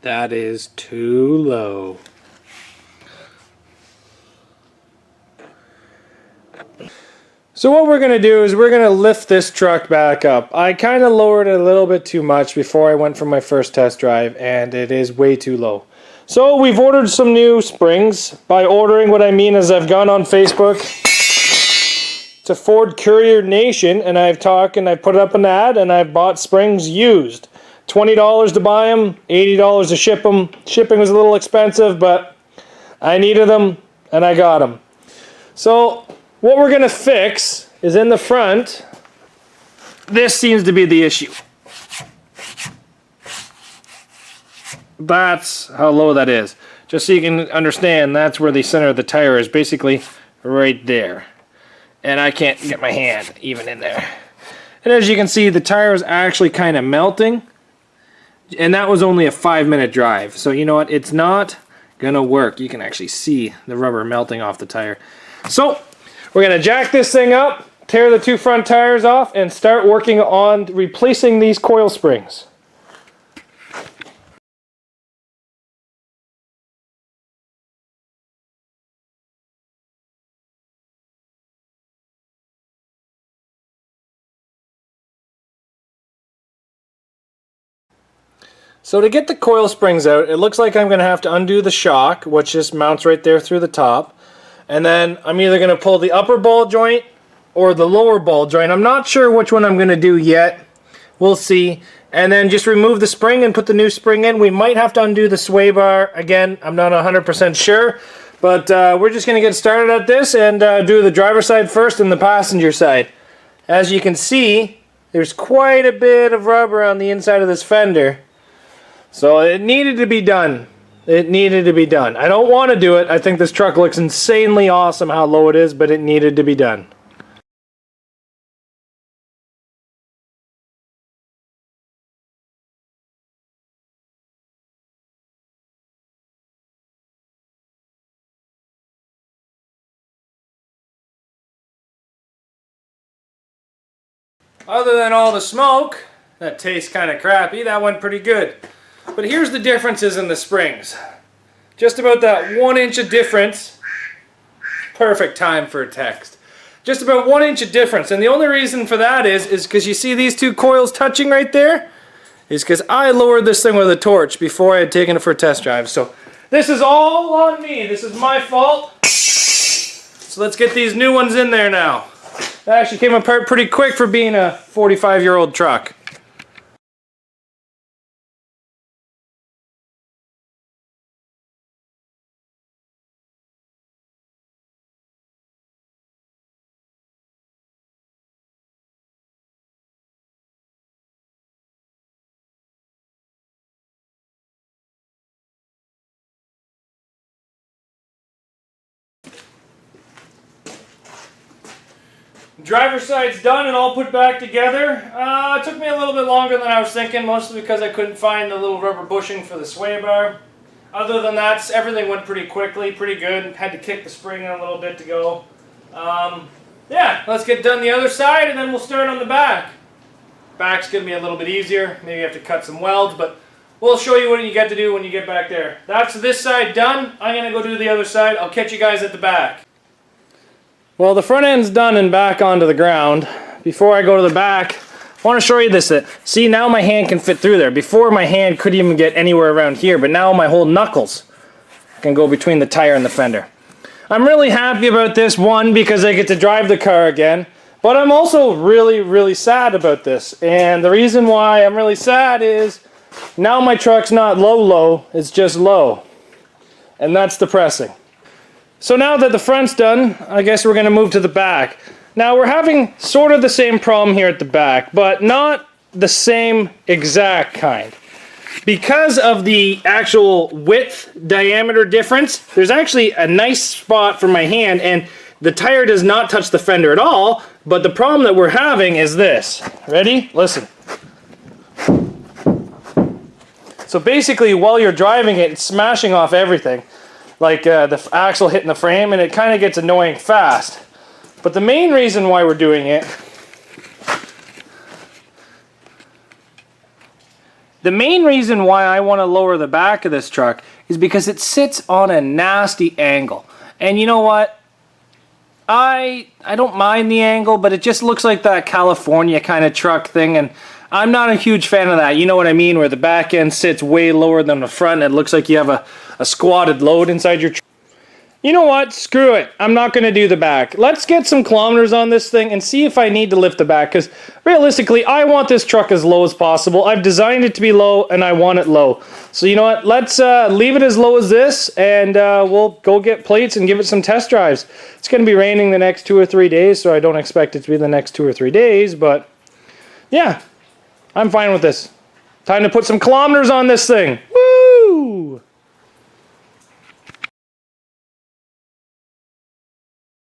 That is too low. So what we're going to do is we're going to lift this truck back up. I kind of lowered it a little bit too much before I went for my first test drive, and it is way too low. So we've ordered some new springs. By ordering, what I mean is I've gone on Facebook to Ford Courier Nation, and I've talked and I put up an ad, and I've bought springs used. $20 to buy them, $80 to ship them. Shipping was a little expensive, but I needed them, and I got them. So what we're going to fix is in the front, this seems to be the issue. That's how low that is. Just so you can understand, that's where the center of the tire is, basically right there. And I can't get my hand even in there. And as you can see, the tire is actually kind of melting. And that was only a 5-minute drive. So you know what? It's not going to work. You can actually see the rubber melting off the tire. So we're going to jack this thing up, tear the 2 front tires off, and start working on replacing these coil springs. So to get the coil springs out, it looks like I'm going to have to undo the shock, which just mounts right there through the top. And then I'm either going to pull the upper ball joint or the lower ball joint. I'm not sure which one I'm going to do yet. We'll see. And then just remove the spring and put the new spring in. We might have to undo the sway bar. Again, I'm not 100% sure. But we're just going to get started at this and do the driver's side first and the passenger side. As you can see, there's quite a bit of rubber on the inside of this fender. So it needed to be done. It needed to be done. I don't want to do it. I think this truck looks insanely awesome how low it is, but it needed to be done. Other than all the smoke, that tastes kind of crappy, that went pretty good. But here's the differences in the springs. Just about that 1 inch of difference. Perfect time for a text. Just about 1 inch of difference. And the only reason for that is because you see these 2 coils touching right there? Is because I lowered this thing with a torch before I had taken it for a test drive. So this is all on me. This is my fault. So let's get these new ones in there now. That actually came apart pretty quick for being a 45-year-old truck. Driver's side's done and all put back together. It took me a little bit longer than I was thinking, mostly because I couldn't find the little rubber bushing for the sway bar. Other than that, everything went pretty quickly, pretty good. Had to kick the spring in a little bit to go. Yeah, let's get done the other side and then we'll start on the back. Back's going to be a little bit easier. Maybe you have to cut some welds, but we'll show you what you get to do when you get back there. That's this side done. I'm going to go do the other side. I'll catch you guys at the back. Well, the front end's done and back onto the ground. Before I go to the back, I want to show you this. See, now my hand can fit through there. Before, my hand couldn't even get anywhere around here, but now my whole knuckles can go between the tire and the fender. I'm really happy about this, one, because I get to drive the car again, but I'm also really, really sad about this. And the reason why I'm really sad is now my truck's not low, it's just low. And that's depressing. So now that the front's done, I guess we're going to move to the back. Now we're having sort of the same problem here at the back, but not the same exact kind. Because of the actual width diameter difference, there's actually a nice spot for my hand, and the tire does not touch the fender at all, but the problem that we're having is this. Ready? Listen. So basically, while you're driving it, it's smashing off everything. Like the axle hitting the frame, and it kind of gets annoying fast. But the main reason why we're doing it The main reason why I want to lower the back of this truck is because it sits on a nasty angle. And you know what? I don't mind the angle, but it just looks like that California kind of truck thing, and I'm not a huge fan of that. You know what I mean? Where the back end sits way lower than the front and it looks like you have a squatted load inside your truck. You know what? Screw it. I'm not going to do the back. Let's get some kilometers on this thing and see if I need to lift the back, because realistically, I want this truck as low as possible. I've designed it to be low, and I want it low. So you know what? Let's leave it as low as this, and we'll go get plates and give it some test drives. It's going to be raining the next 2 or 3 days, so I don't expect it to be the next 2 or 3 days, but yeah, I'm fine with this. Time to put some kilometers on this thing. Woo!